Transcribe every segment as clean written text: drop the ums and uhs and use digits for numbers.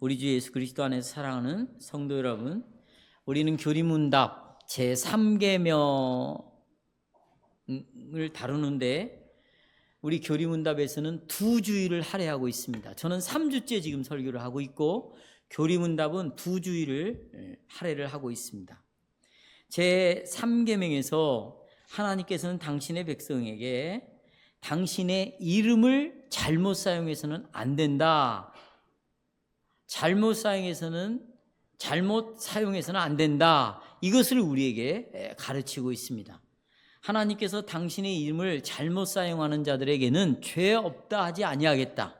우리 주 예수 그리스도 안에서 사랑하는 성도 여러분, 우리는 교리문답 제3계명을 다루는데 우리 교리문답에서는 두 주일을 할애하고 있습니다. 저는 3주째 지금 설교를 하고 있고 교리문답은 두 주일을 할애를 하고 있습니다. 제3계명에서 하나님께서는 당신의 백성에게 당신의 이름을 잘못 사용해서는 안 된다. 잘못 사용해서는 안 된다. 이것을 우리에게 가르치고 있습니다. 하나님께서 당신의 이름을 잘못 사용하는 자들에게는 죄 없다 하지 아니하겠다.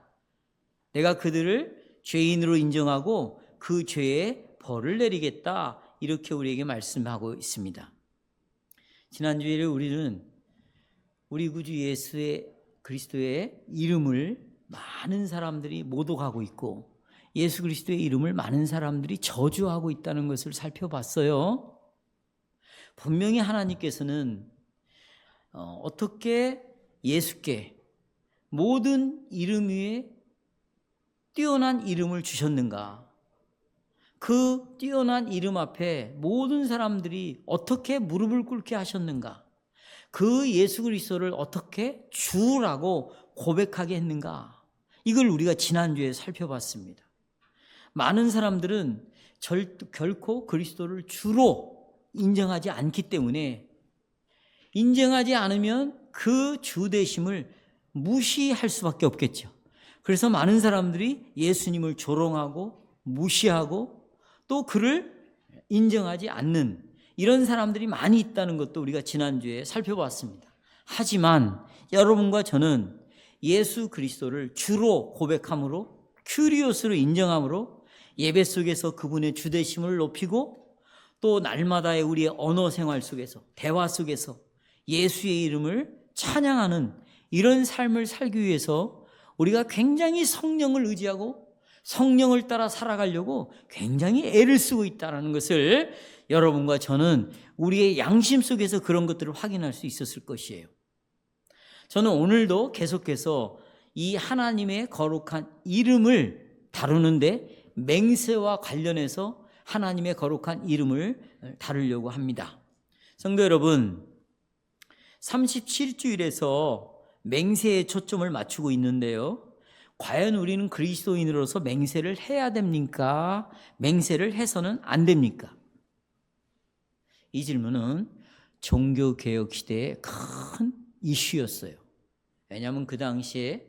내가 그들을 죄인으로 인정하고 그 죄에 벌을 내리겠다. 이렇게 우리에게 말씀하고 있습니다. 지난주에 우리는 우리 구주 예수의 그리스도의 이름을 많은 사람들이 모독하고 있고 예수 그리스도의 이름을 많은 사람들이 저주하고 있다는 것을 살펴봤어요. 분명히 하나님께서는 어떻게 예수께 모든 이름 위에 뛰어난 이름을 주셨는가? 그 뛰어난 이름 앞에 모든 사람들이 어떻게 무릎을 꿇게 하셨는가? 그 예수 그리스도를 어떻게 주라고 고백하게 했는가? 이걸 우리가 지난주에 살펴봤습니다. 많은 사람들은 결코 그리스도를 주로 인정하지 않기 때문에 인정하지 않으면 그 주 되심을 무시할 수밖에 없겠죠. 그래서 많은 사람들이 예수님을 조롱하고 무시하고 또 그를 인정하지 않는 이런 사람들이 많이 있다는 것도 우리가 지난주에 살펴봤습니다. 하지만 여러분과 저는 예수 그리스도를 주로 고백함으로 큐리오스로 인정함으로 예배 속에서 그분의 주되심을 높이고 또 날마다의 우리의 언어 생활 속에서 대화 속에서 예수의 이름을 찬양하는 이런 삶을 살기 위해서 우리가 굉장히 성령을 의지하고 성령을 따라 살아가려고 굉장히 애를 쓰고 있다는 것을 여러분과 저는 우리의 양심 속에서 그런 것들을 확인할 수 있었을 것이에요. 저는 오늘도 계속해서 이 하나님의 거룩한 이름을 다루는데 맹세와 관련해서 하나님의 거룩한 이름을 다루려고 합니다. 성도 여러분, 37주일에서 맹세에 초점을 맞추고 있는데요. 과연 우리는 그리스도인으로서 맹세를 해야 됩니까? 맹세를 해서는 안 됩니까? 이 질문은 종교개혁 시대의 큰 이슈였어요. 왜냐하면 그 당시에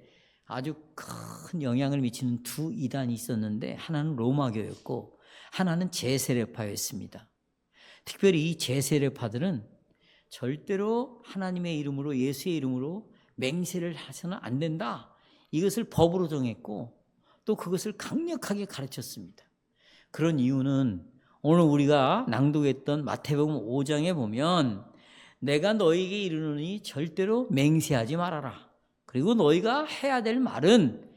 아주 큰 영향을 미치는 두 이단이 있었는데 하나는 로마교였고 하나는 제세례파였습니다. 특별히 이 제세례파들은 절대로 하나님의 이름으로 예수의 이름으로 맹세를 해서는 안 된다. 이것을 법으로 정했고 또 그것을 강력하게 가르쳤습니다. 그런 이유는 오늘 우리가 낭독했던 마태복음 5장에 보면 내가 너희에게 이르노니 절대로 맹세하지 말아라. 그리고 너희가 해야 될 말은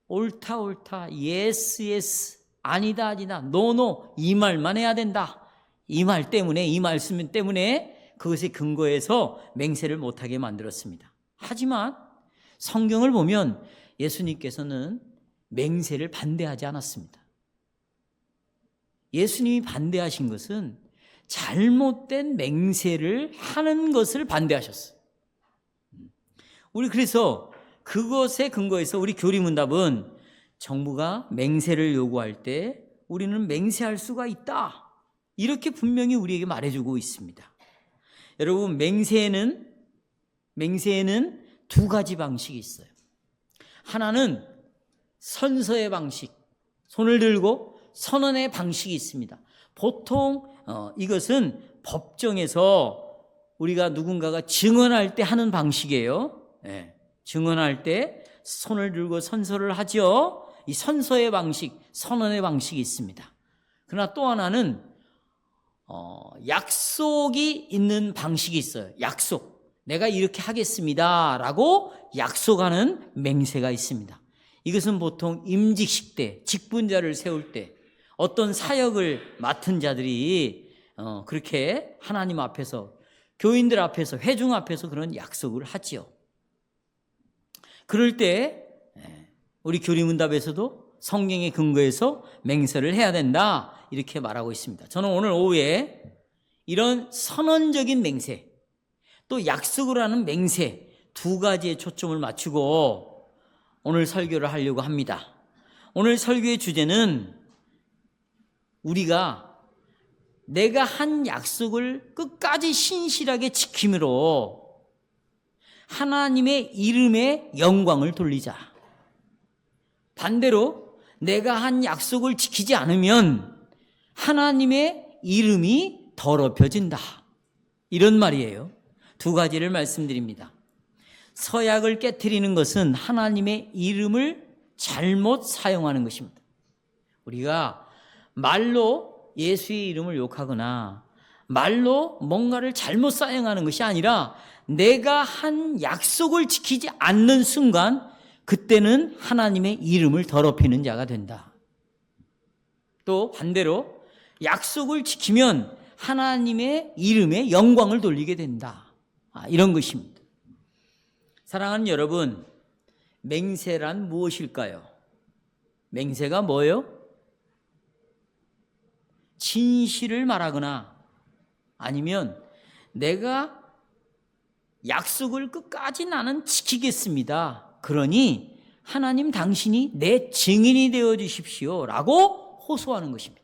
옳다 옳다, yes yes, 아니다 아니다, no no, 이 말만 해야 된다. 이 말 때문에, 이 말씀 때문에 그것에 근거해서 맹세를 못하게 만들었습니다. 하지만 성경을 보면 예수님께서는 맹세를 반대하지 않았습니다. 예수님이 반대하신 것은 잘못된 맹세를 하는 것을 반대하셨어요. 우리 그래서 그것에 근거해서 우리 교리문답은 정부가 맹세를 요구할 때 우리는 맹세할 수가 있다. 이렇게 분명히 우리에게 말해주고 있습니다. 여러분, 맹세에는 두 가지 방식이 있어요. 하나는 선서의 방식, 손을 들고 선언의 방식이 있습니다. 보통 이것은 법정에서 우리가 누군가가 증언할 때 하는 방식이에요. 네, 증언할 때 손을 들고 선서를 하죠. 이 선서의 방식, 선언의 방식이 있습니다. 그러나 또 하나는 약속이 있는 방식이 있어요. 약속. 내가 이렇게 하겠습니다 라고 약속하는 맹세가 있습니다. 이것은 보통 임직식 때, 직분자를 세울 때 어떤 사역을 맡은 자들이 그렇게 하나님 앞에서, 교인들 앞에서, 회중 앞에서 그런 약속을 하지요. 그럴 때 우리 교리문답에서도 성경에 근거해서 맹세를 해야 된다, 이렇게 말하고 있습니다. 저는 오늘 오후에 이런 선언적인 맹세, 또 약속을 하는 맹세 두 가지에 초점을 맞추고 오늘 설교를 하려고 합니다. 오늘 설교의 주제는 우리가 내가 한 약속을 끝까지 신실하게 지킴으로 하나님의 이름에 영광을 돌리자. 반대로 내가 한 약속을 지키지 않으면 하나님의 이름이 더럽혀진다, 이런 말이에요. 두 가지를 말씀드립니다. 서약을 깨트리는 것은 하나님의 이름을 잘못 사용하는 것입니다. 우리가 말로 예수의 이름을 욕하거나 말로 뭔가를 잘못 사용하는 것이 아니라 내가 한 약속을 지키지 않는 순간 그때는 하나님의 이름을 더럽히는 자가 된다. 또 반대로 약속을 지키면 하나님의 이름에 영광을 돌리게 된다, 이런 것입니다. 사랑하는 여러분, 맹세란 무엇일까요? 맹세가 뭐예요? 진실을 말하거나 아니면 내가 약속을 끝까지 나는 지키겠습니다, 그러니 하나님 당신이 내 증인이 되어 주십시오 라고 호소하는 것입니다.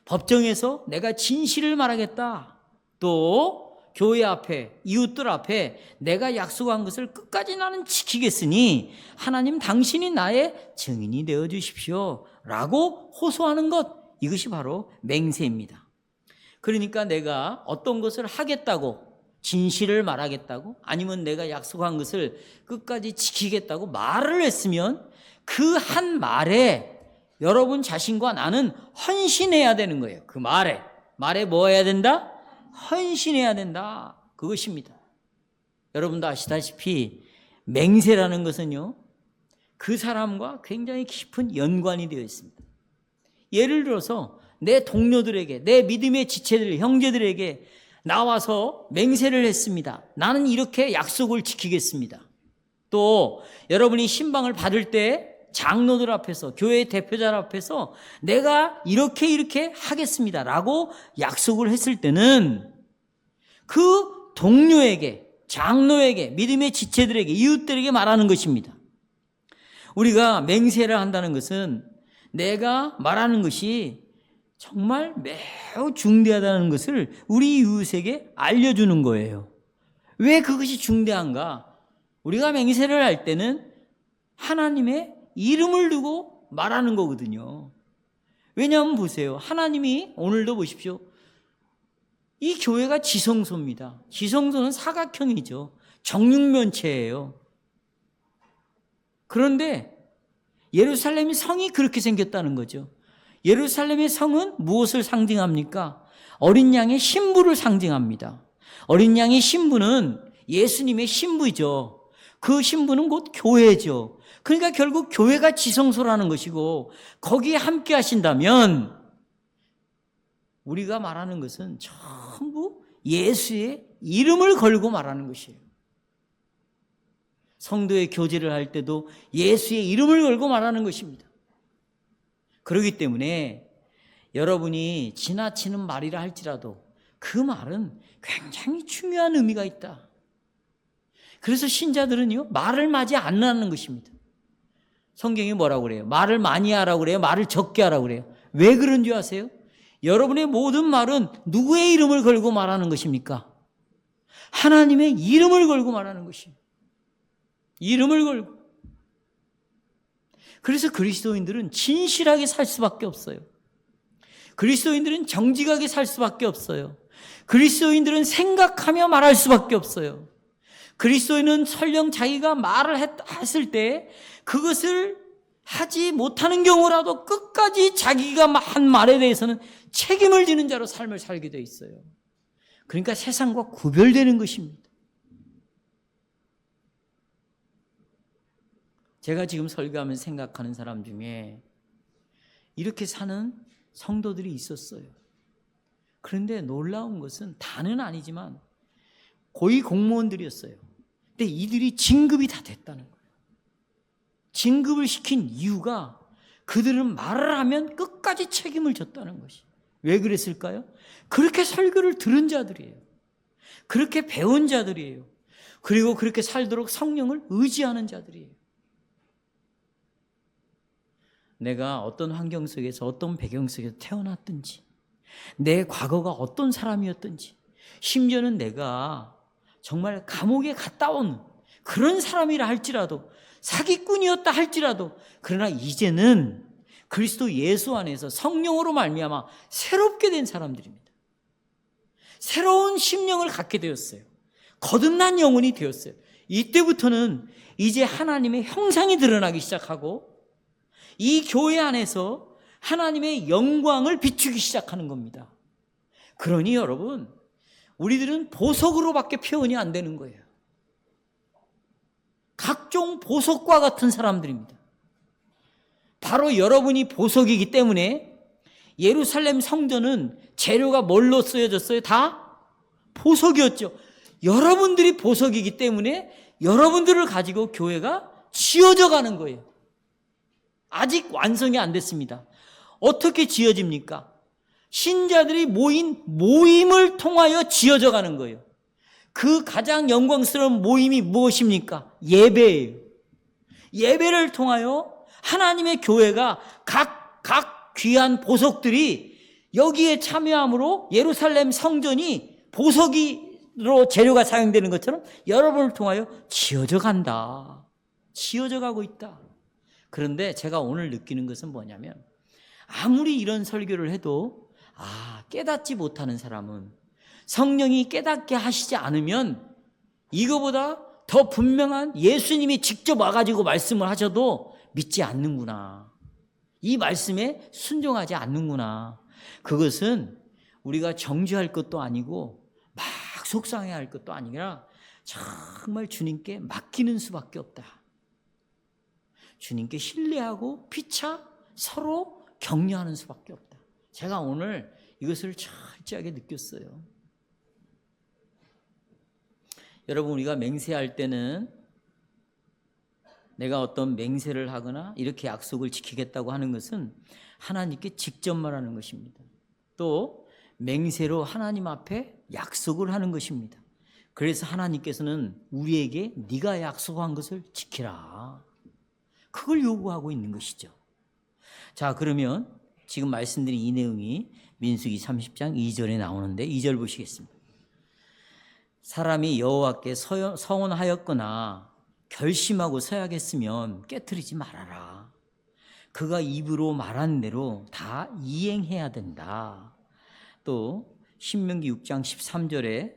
법정에서 내가 진실을 말하겠다, 또 교회 앞에, 이웃들 앞에 내가 약속한 것을 끝까지 나는 지키겠으니 하나님 당신이 나의 증인이 되어 주십시오 라고 호소하는 것, 이것이 바로 맹세입니다. 그러니까 내가 어떤 것을 하겠다고, 진실을 말하겠다고, 아니면 내가 약속한 것을 끝까지 지키겠다고 말을 했으면 그 한 말에 여러분 자신과 나는 헌신해야 되는 거예요. 그 말에 뭐 해야 된다? 헌신해야 된다, 그것입니다. 여러분도 아시다시피 맹세라는 것은요, 그 사람과 굉장히 깊은 연관이 되어 있습니다. 예를 들어서 내 동료들에게, 내 믿음의 지체들, 형제들에게 나와서 맹세를 했습니다. 나는 이렇게 약속을 지키겠습니다. 또 여러분이 신방을 받을 때 장로들 앞에서, 교회 대표자 앞에서 내가 이렇게 하겠습니다 라고 약속을 했을 때는 그 동료에게, 장로에게, 믿음의 지체들에게, 이웃들에게 말하는 것입니다. 우리가 맹세를 한다는 것은 내가 말하는 것이 정말 매우 중대하다는 것을 우리 이웃에게 알려주는 거예요. 왜 그것이 중대한가? 우리가 맹세를 할 때는 하나님의 이름을 두고 말하는 거거든요. 왜냐하면 보세요. 하나님이 오늘도 보십시오. 이 교회가 지성소입니다. 지성소는 사각형이죠. 정육면체예요. 그런데 예루살렘의 성이 그렇게 생겼다는 거죠. 예루살렘의 성은 무엇을 상징합니까? 어린 양의 신부를 상징합니다. 어린 양의 신부는 예수님의 신부죠. 그 신부는 곧 교회죠. 그러니까 결국 교회가 지성소라는 것이고, 거기에 함께 하신다면 우리가 말하는 것은 전부 예수의 이름을 걸고 말하는 것이에요. 성도의 교제를 할 때도 예수의 이름을 걸고 말하는 것입니다. 그렇기 때문에 여러분이 지나치는 말이라 할지라도 그 말은 굉장히 중요한 의미가 있다. 그래서 신자들은요, 말을 많이 안 하는 것입니다. 성경이 뭐라고 그래요? 말을 많이 하라고 그래요? 말을 적게 하라고 그래요? 왜 그런 줄 아세요? 여러분의 모든 말은 누구의 이름을 걸고 말하는 것입니까? 하나님의 이름을 걸고 말하는 것이에요. 이름을 걸고. 그래서 그리스도인들은 진실하게 살 수밖에 없어요. 그리스도인들은 정직하게 살 수밖에 없어요. 그리스도인들은 생각하며 말할 수밖에 없어요. 그리스도인은 설령 자기가 말을 했을 때 그것을 하지 못하는 경우라도 끝까지 자기가 한 말에 대해서는 책임을 지는 자로 삶을 살게 돼 있어요. 그러니까 세상과 구별되는 것입니다. 제가 지금 설교하면서 생각하는 사람 중에 이렇게 사는 성도들이 있었어요. 그런데 놀라운 것은 다는 아니지만 고위 공무원들이었어요. 근데 이들이 진급이 다 됐다는 거예요. 진급을 시킨 이유가 그들은 말을 하면 끝까지 책임을 졌다는 것이. 왜 그랬을까요? 그렇게 설교를 들은 자들이에요. 그렇게 배운 자들이에요. 그리고 그렇게 살도록 성령을 의지하는 자들이에요. 내가 어떤 환경 속에서 어떤 배경 속에서 태어났든지, 내 과거가 어떤 사람이었든지, 심지어는 내가 정말 감옥에 갔다 온 그런 사람이라 할지라도, 사기꾼이었다 할지라도, 그러나 이제는 그리스도 예수 안에서 성령으로 말미암아 새롭게 된 사람들입니다. 새로운 심령을 갖게 되었어요. 거듭난 영혼이 되었어요. 이때부터는 이제 하나님의 형상이 드러나기 시작하고 이 교회 안에서 하나님의 영광을 비추기 시작하는 겁니다. 그러니 여러분, 우리들은 보석으로밖에 표현이 안 되는 거예요. 각종 보석과 같은 사람들입니다. 바로 여러분이 보석이기 때문에 예루살렘 성전은 재료가 뭘로 쓰여졌어요? 다 보석이었죠. 여러분들이 보석이기 때문에 여러분들을 가지고 교회가 지어져 가는 거예요. 아직 완성이 안 됐습니다. 어떻게 지어집니까? 신자들이 모인 모임을 통하여 지어져 가는 거예요. 그 가장 영광스러운 모임이 무엇입니까? 예배예요. 예배를 통하여 하나님의 교회가 각 귀한 보석들이 여기에 참여함으로 예루살렘 성전이 보석으로 재료가 사용되는 것처럼 여러분을 통하여 지어져 간다. 지어져 가고 있다. 그런데 제가 오늘 느끼는 것은 뭐냐면, 아무리 이런 설교를 해도 깨닫지 못하는 사람은, 성령이 깨닫게 하시지 않으면 이거보다 더 분명한 예수님이 직접 와가지고 말씀을 하셔도 믿지 않는구나. 이 말씀에 순종하지 않는구나. 그것은 우리가 정죄할 것도 아니고 막 속상해할 것도 아니라 정말 주님께 맡기는 수밖에 없다. 주님께 신뢰하고 피차 서로 격려하는 수밖에 없다. 제가 오늘 이것을 철저하게 느꼈어요. 여러분, 우리가 맹세할 때는 내가 어떤 맹세를 하거나 이렇게 약속을 지키겠다고 하는 것은 하나님께 직접 말하는 것입니다. 또 맹세로 하나님 앞에 약속을 하는 것입니다. 그래서 하나님께서는 우리에게 네가 약속한 것을 지키라, 그걸 요구하고 있는 것이죠. 자, 그러면 지금 말씀드린 이 내용이 민수기 30장 2절에 나오는데 2절 보시겠습니다. 사람이 여호와께 서원하였거나 결심하고 서약했으면 깨트리지 말아라. 그가 입으로 말한 대로 다 이행해야 된다. 또 신명기 6장 13절에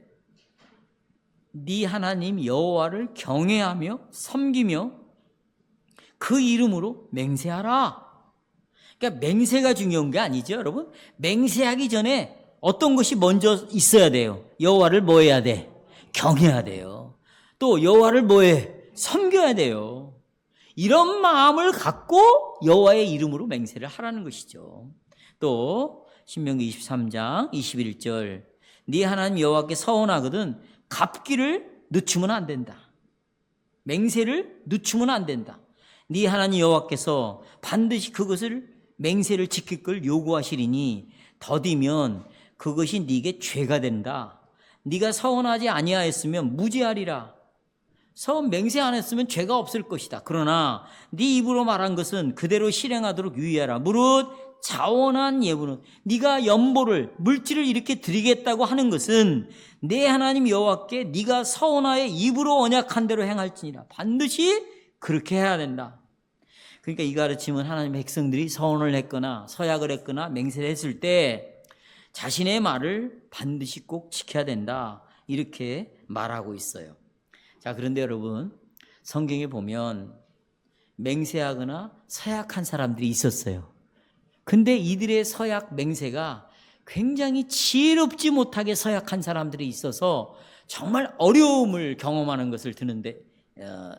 네 하나님 여호와를 경외하며 섬기며 그 이름으로 맹세하라. 그러니까 맹세가 중요한 게 아니죠, 여러분. 맹세하기 전에 어떤 것이 먼저 있어야 돼요? 여호와를 뭐 해야 돼? 경외해야 돼요. 또 여호와를 뭐해? 섬겨야 돼요. 이런 마음을 갖고 여호와의 이름으로 맹세를 하라는 것이죠. 또 신명기 23장 21절 네 하나님 여호와께 서원하거든 갚기를 늦추면 안 된다. 맹세를 늦추면 안 된다. 네 하나님 여호와께서 반드시 그것을 맹세를 지킬 걸 요구하시리니 더디면 그것이 네게 죄가 된다. 네가 서원하지 아니하였으면 무죄하리라. 서원 맹세 안 했으면 죄가 없을 것이다. 그러나 네 입으로 말한 것은 그대로 실행하도록 유의하라. 무릇 자원한 예물은 네가 연보를 물질을 이렇게 드리겠다고 하는 것은 내 하나님 여호와께 네가 서원하여 입으로 언약한 대로 행할지니라. 반드시 그렇게 해야 된다. 그러니까 이 가르침은 하나님의 백성들이 서원을 했거나 서약을 했거나 맹세를 했을 때 자신의 말을 반드시 꼭 지켜야 된다. 이렇게 말하고 있어요. 자, 그런데 여러분, 성경에 보면 맹세하거나 서약한 사람들이 있었어요. 근데 이들의 서약 맹세가 굉장히 지혜롭지 못하게 서약한 사람들이 있어서 정말 어려움을 경험하는 것을 듣는데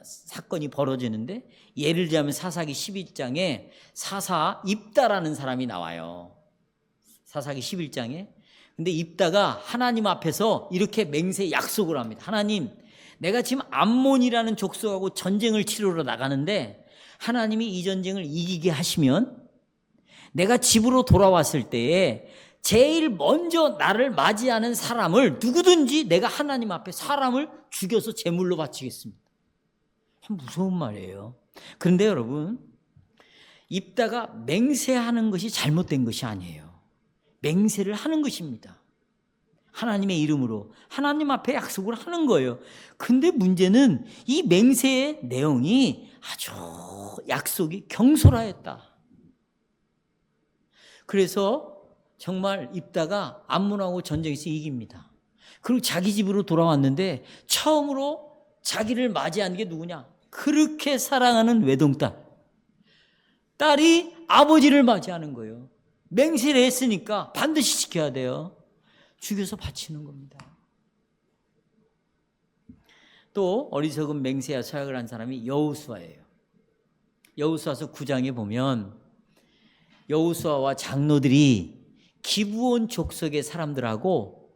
사건이 벌어지는데, 예를 들자면 사사기 11장에 사사 입다라는 사람이 나와요. 사사기 11장에. 근데 입다가 하나님 앞에서 이렇게 맹세 약속을 합니다. 하나님, 내가 지금 암몬이라는 족속하고 전쟁을 치르러 나가는데 하나님이 이 전쟁을 이기게 하시면 내가 집으로 돌아왔을 때에 제일 먼저 나를 맞이하는 사람을 누구든지 내가 하나님 앞에 사람을 죽여서 제물로 바치겠습니다. 참 무서운 말이에요. 그런데 여러분, 입다가 맹세하는 것이 잘못된 것이 아니에요. 맹세를 하는 것입니다. 하나님의 이름으로 하나님 앞에 약속을 하는 거예요. 근데 문제는 이 맹세의 내용이 아주 약속이 경솔하였다. 그래서 정말 입다가 암몬하고 전쟁에서 이깁니다. 그리고 자기 집으로 돌아왔는데 처음으로 자기를 맞이한 게 누구냐? 그렇게 사랑하는 외동딸. 딸이 아버지를 맞이하는 거예요. 맹세를 했으니까 반드시 지켜야 돼요. 죽여서 바치는 겁니다. 또 어리석은 맹세와 서약을 한 사람이 여호수아예요. 여호수아서 9장에 보면 여호수아와 장로들이 기브온 족속의 사람들하고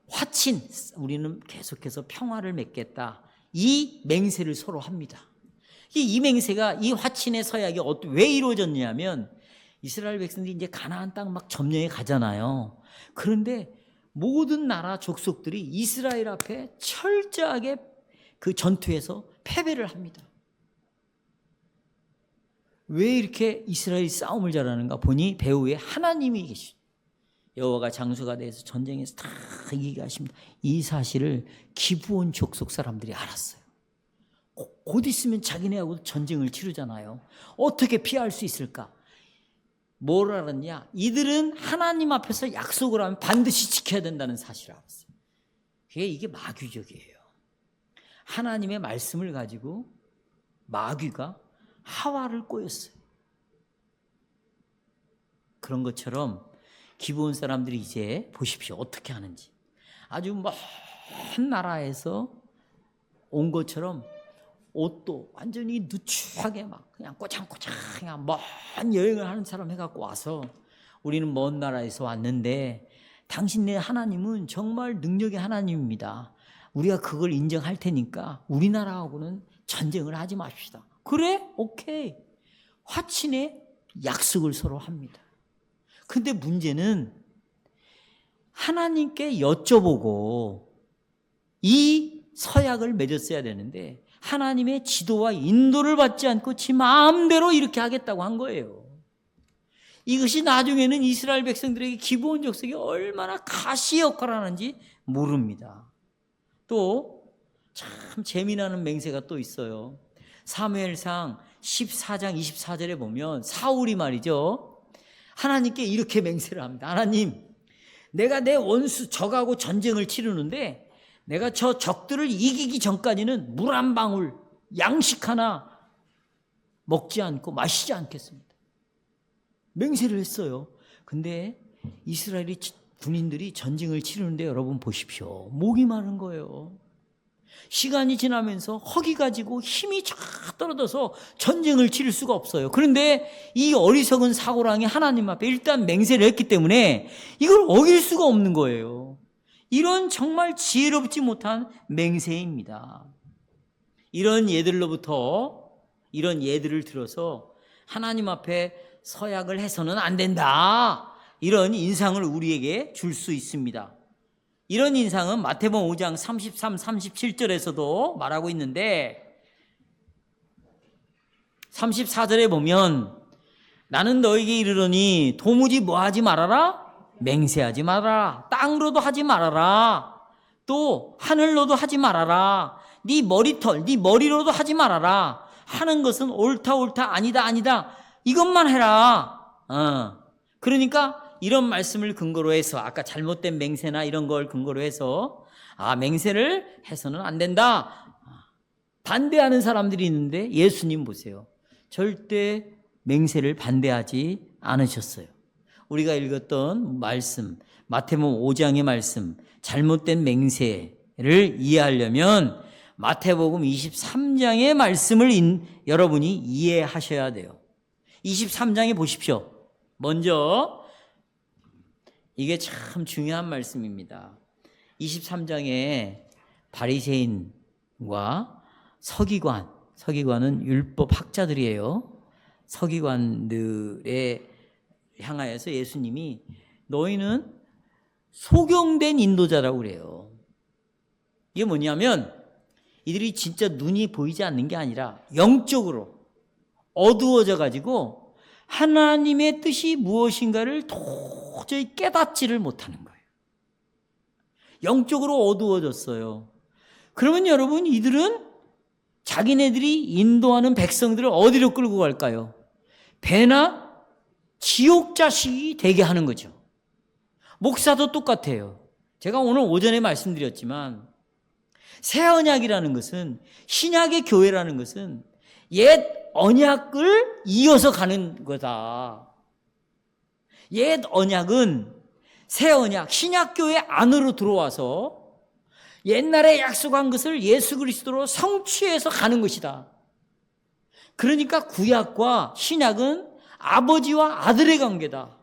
화친, 우리는 계속해서 평화를 맺겠다, 이 맹세를 서로 합니다. 이 맹세가, 이 화친의 서약이 왜 이루어졌냐면 이스라엘 백성들이 이제 가나안 땅 막 점령해 가잖아요. 그런데 모든 나라 족속들이 이스라엘 앞에 철저하게 그 전투에서 패배를 합니다. 왜 이렇게 이스라엘이 싸움을 잘하는가 보니 배후에 하나님이 계시죠. 여호와가 장수가 돼서 전쟁에서 다 이기게 하십니다. 이 사실을 기브온 족속 사람들이 알았어요. 곧 있으면 자기네하고 전쟁을 치르잖아요. 어떻게 피할 수 있을까? 뭘 알았냐? 이들은 하나님 앞에서 약속을 하면 반드시 지켜야 된다는 사실을 알았어요. 이게 마귀적이에요. 하나님의 말씀을 가지고 마귀가 하와를 꼬였어요. 그런 것처럼 기브온 사람들이 이제 보십시오. 어떻게 하는지. 아주 먼 나라에서 온 것처럼 옷도 완전히 누추하게 막 그냥 꼬장꼬장 그냥 먼 여행을 하는 사람 해갖고 와서 우리는 먼 나라에서 왔는데 당신네 하나님은 정말 능력의 하나님입니다. 우리가 그걸 인정할 테니까 우리나라하고는 전쟁을 하지 맙시다. 그래? 오케이. 화친의 약속을 서로 합니다. 근데 문제는 하나님께 여쭤보고 이 서약을 맺었어야 되는데 하나님의 지도와 인도를 받지 않고 지 마음대로 이렇게 하겠다고 한 거예요. 이것이 나중에는 이스라엘 백성들에게 기브온 족속이 얼마나 가시 역할을 하는지 모릅니다. 또 참 재미나는 맹세가 또 있어요. 사무엘상 14장 24절에 보면 사울이 말이죠, 하나님께 이렇게 맹세를 합니다. 하나님, 내가 내 원수 적하고 전쟁을 치르는데 내가 저 적들을 이기기 전까지는 물 한 방울, 양식 하나 먹지 않고 마시지 않겠습니다. 맹세를 했어요. 근데 이스라엘이 군인들이 전쟁을 치르는데 여러분 보십시오. 목이 마른 거예요. 시간이 지나면서 허기 가지고 힘이 쫙 떨어져서 전쟁을 치를 수가 없어요. 그런데 이 어리석은 사고랑이 하나님 앞에 일단 맹세를 했기 때문에 이걸 어길 수가 없는 거예요. 이런 정말 지혜롭지 못한 맹세입니다. 이런 예들로부터, 이런 예들을 들어서 하나님 앞에 서약을 해서는 안 된다, 이런 인상을 우리에게 줄 수 있습니다. 이런 인상은 마태복음 5장 33, 37절에서도 말하고 있는데 34절에 보면 나는 너에게 이르노니 도무지 뭐 하지 말아라? 맹세하지 말아라. 땅으로도 하지 말아라. 또 하늘로도 하지 말아라. 네 머리털, 네 머리로도 하지 말아라. 하는 것은 옳다 아니다 이것만 해라. 그러니까 이런 말씀을 근거로 해서 아까 잘못된 맹세나 이런 걸 근거로 해서 맹세를 해서는 안 된다, 반대하는 사람들이 있는데 예수님 보세요. 절대 맹세를 반대하지 않으셨어요. 우리가 읽었던 말씀, 마태복음 5장의 말씀, 잘못된 맹세를 이해하려면 마태복음 23장의 말씀을 여러분이 이해하셔야 돼요. 23장에 보십시오. 먼저 이게 참 중요한 말씀입니다. 23장에 바리새인과 서기관은 율법 학자들이에요. 서기관들의 향하여서 예수님이 너희는 소경된 인도자라고 그래요. 이게 뭐냐면 이들이 진짜 눈이 보이지 않는 게 아니라 영적으로 어두워져 가지고 하나님의 뜻이 무엇인가를 도저히 깨닫지를 못하는 거예요. 영적으로 어두워졌어요. 그러면 여러분, 이들은 자기네들이 인도하는 백성들을 어디로 끌고 갈까요? 배나 지옥 자식이 되게 하는 거죠. 목사도 똑같아요. 제가 오늘 오전에 말씀드렸지만 새 언약이라는 것은, 신약의 교회라는 것은 옛 언약을 이어서 가는 거다. 옛 언약은 새 언약, 신약 교회 안으로 들어와서 옛날에 약속한 것을 예수 그리스도로 성취해서 가는 것이다. 그러니까 구약과 신약은 아버지와 아들의 관계다.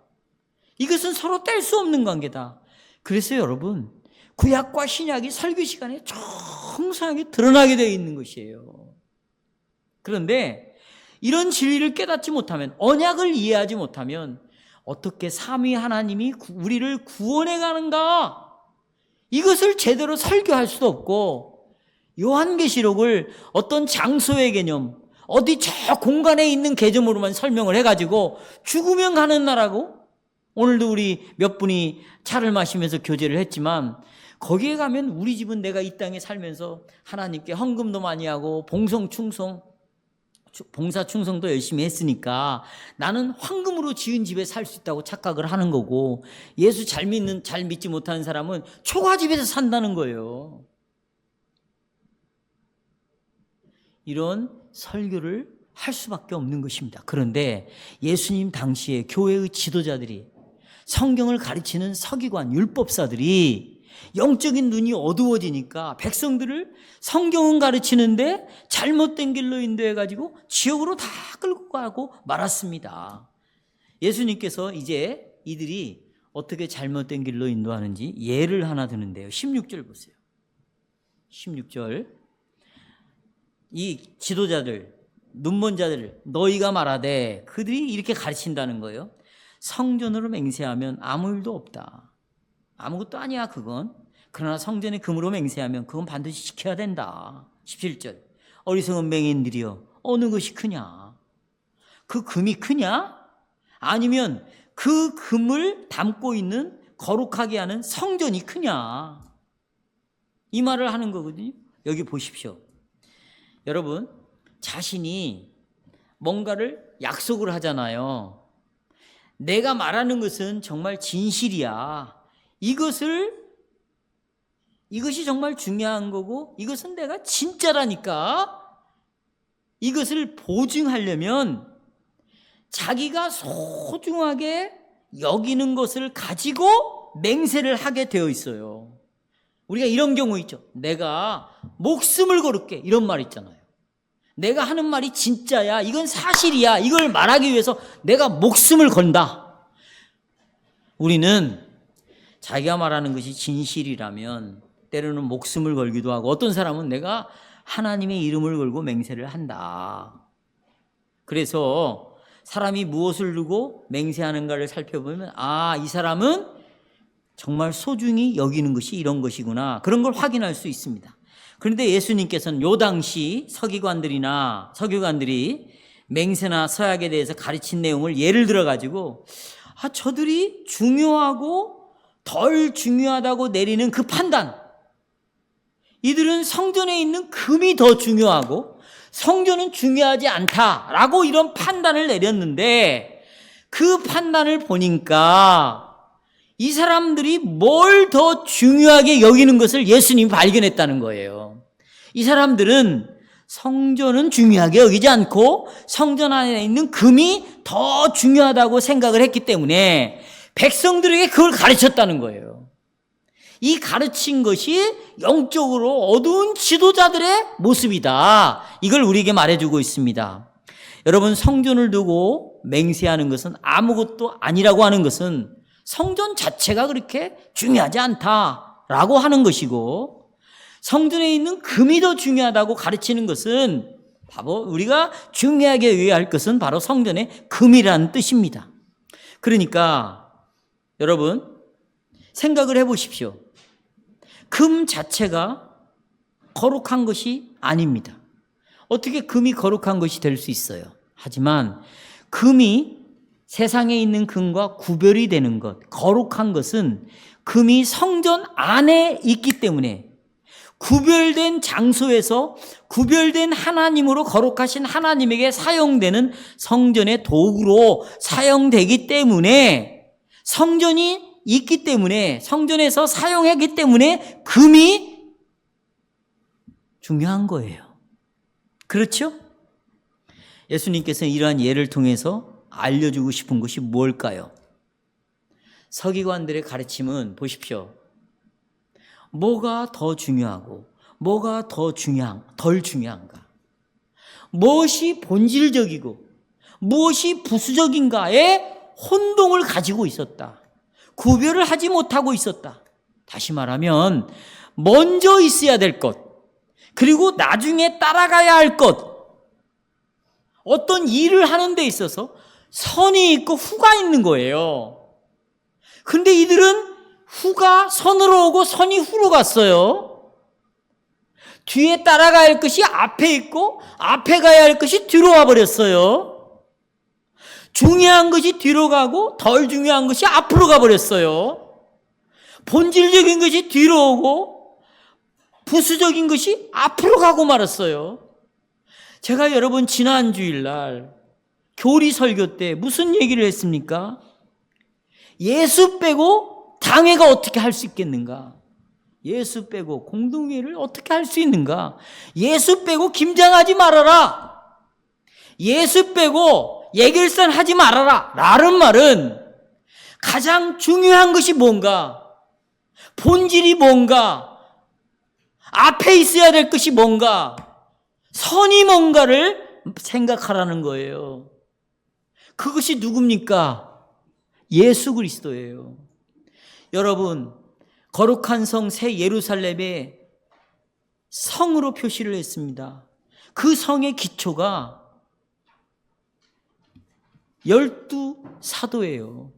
이것은 서로 뗄 수 없는 관계다. 그래서 여러분, 구약과 신약이 설교 시간에 정상하게 드러나게 되어 있는 것이에요. 그런데 이런 진리를 깨닫지 못하면, 언약을 이해하지 못하면 어떻게 삼위 하나님이 우리를 구원해 가는가, 이것을 제대로 설교할 수도 없고, 요한계시록을 어떤 장소의 개념, 어디 저 공간에 있는 개념으로만 설명을 해가지고 죽으면 가는 나라고, 오늘도 우리 몇 분이 차를 마시면서 교제를 했지만, 거기에 가면 우리 집은 내가 이 땅에 살면서 하나님께 헌금도 많이 하고 봉사 충성도 열심히 했으니까 나는 황금으로 지은 집에 살 수 있다고 착각을 하는 거고, 예수 잘 믿지 못하는 사람은 초가집에서 산다는 거예요. 이런 설교를 할 수밖에 없는 것입니다. 그런데 예수님 당시에 교회의 지도자들이, 성경을 가르치는 서기관, 율법사들이 영적인 눈이 어두워지니까 백성들을 성경은 가르치는데 잘못된 길로 인도해가지고 지옥으로 다 끌고 가고 말았습니다. 예수님께서 이제 이들이 어떻게 잘못된 길로 인도하는지 예를 하나 드는데요. 16절 보세요. 16절. 이 지도자들, 눈먼 자들, 너희가 말하되, 그들이 이렇게 가르친다는 거예요. 성전으로 맹세하면 아무 일도 없다. 아무것도 아니야 그건. 그러나 성전에 금으로 맹세하면 그건 반드시 지켜야 된다. 17절. 어리석은 맹인들이여, 어느 것이 크냐? 그 금이 크냐? 아니면 그 금을 담고 있는 거룩하게 하는 성전이 크냐? 이 말을 하는 거거든요. 여기 보십시오. 여러분, 자신이 뭔가를 약속을 하잖아요. 내가 말하는 것은 정말 진실이야. 이것이 정말 중요한 거고, 이것은 내가 진짜라니까. 이것을 보증하려면 자기가 소중하게 여기는 것을 가지고 맹세를 하게 되어 있어요. 우리가 이런 경우 있죠. 내가 목숨을 걸을게, 이런 말 있잖아요. 내가 하는 말이 진짜야, 이건 사실이야, 이걸 말하기 위해서 내가 목숨을 건다. 우리는 자기가 말하는 것이 진실이라면 때로는 목숨을 걸기도 하고, 어떤 사람은 내가 하나님의 이름을 걸고 맹세를 한다. 그래서 사람이 무엇을 두고 맹세하는가를 살펴보면, 아, 이 사람은 정말 소중히 여기는 것이 이런 것이구나, 그런 걸 확인할 수 있습니다. 그런데 예수님께서는 요 당시 서기관들이 맹세나 서약에 대해서 가르친 내용을 예를 들어가지고, 저들이 중요하고 덜 중요하다고 내리는 그 판단, 이들은 성전에 있는 금이 더 중요하고 성전은 중요하지 않다라고 이런 판단을 내렸는데, 그 판단을 보니까 이 사람들이 뭘 더 중요하게 여기는 것을 예수님이 발견했다는 거예요. 이 사람들은 성전은 중요하게 여기지 않고 성전 안에 있는 금이 더 중요하다고 생각을 했기 때문에 백성들에게 그걸 가르쳤다는 거예요. 이 가르친 것이 영적으로 어두운 지도자들의 모습이다. 이걸 우리에게 말해주고 있습니다. 여러분, 성전을 두고 맹세하는 것은 아무것도 아니라고 하는 것은 성전 자체가 그렇게 중요하지 않다라고 하는 것이고, 성전에 있는 금이 더 중요하다고 가르치는 것은 바로 우리가 중요하게 여겨야 할 것은 바로 성전의 금이라는 뜻입니다. 그러니까 여러분 생각을 해보십시오. 금 자체가 거룩한 것이 아닙니다. 어떻게 금이 거룩한 것이 될 수 있어요? 하지만 금이 세상에 있는 금과 구별이 되는 것, 거룩한 것은 금이 성전 안에 있기 때문에 구별된 장소에서 구별된 하나님으로 거룩하신 하나님에게 사용되는 성전의 도구로 사용되기 때문에 성전이 있기 때문에 성전에서 사용하기 때문에 금이 중요한 거예요. 그렇죠? 예수님께서는 이러한 예를 통해서 알려주고 싶은 것이 뭘까요? 서기관들의 가르침은 보십시오. 뭐가 더 중요하고 뭐가 덜 중요한가? 무엇이 본질적이고 무엇이 부수적인가에 혼동을 가지고 있었다. 구별을 하지 못하고 있었다. 다시 말하면 먼저 있어야 될 것, 그리고 나중에 따라가야 할 것, 어떤 일을 하는 데 있어서 선이 있고 후가 있는 거예요. 그런데 이들은 후가 선으로 오고 선이 후로 갔어요. 뒤에 따라가야 할 것이 앞에 있고 앞에 가야 할 것이 뒤로 와버렸어요. 중요한 것이 뒤로 가고 덜 중요한 것이 앞으로 가버렸어요. 본질적인 것이 뒤로 오고 부수적인 것이 앞으로 가고 말았어요. 제가 여러분 지난 주일날 교리 설교 때 무슨 얘기를 했습니까? 예수 빼고 당회가 어떻게 할 수 있겠는가? 예수 빼고 공동회를 어떻게 할 수 있는가? 예수 빼고 김장하지 말아라. 예수 빼고 예결산 하지 말아라. 라는 말은 가장 중요한 것이 뭔가? 본질이 뭔가? 앞에 있어야 될 것이 뭔가? 선이 뭔가를 생각하라는 거예요. 그것이 누굽니까? 예수 그리스도예요. 여러분, 거룩한 성 새 예루살렘의 성으로 표시를 했습니다. 그 성의 기초가 12사도예요.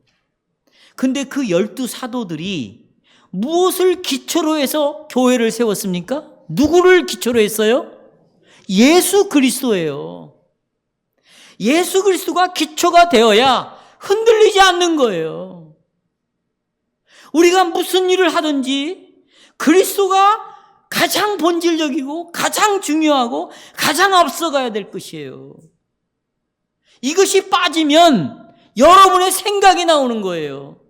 근데 그 12사도들이 무엇을 기초로 해서 교회를 세웠습니까? 누구를 기초로 했어요? 예수 그리스도예요. 예수 그리스도가 기초가 되어야 흔들리지 않는 거예요. 우리가 무슨 일을 하든지 그리스도가 가장 본질적이고 가장 중요하고 가장 앞서가야 될 것이에요. 이것이 빠지면 여러분의 생각이 나오는 거예요.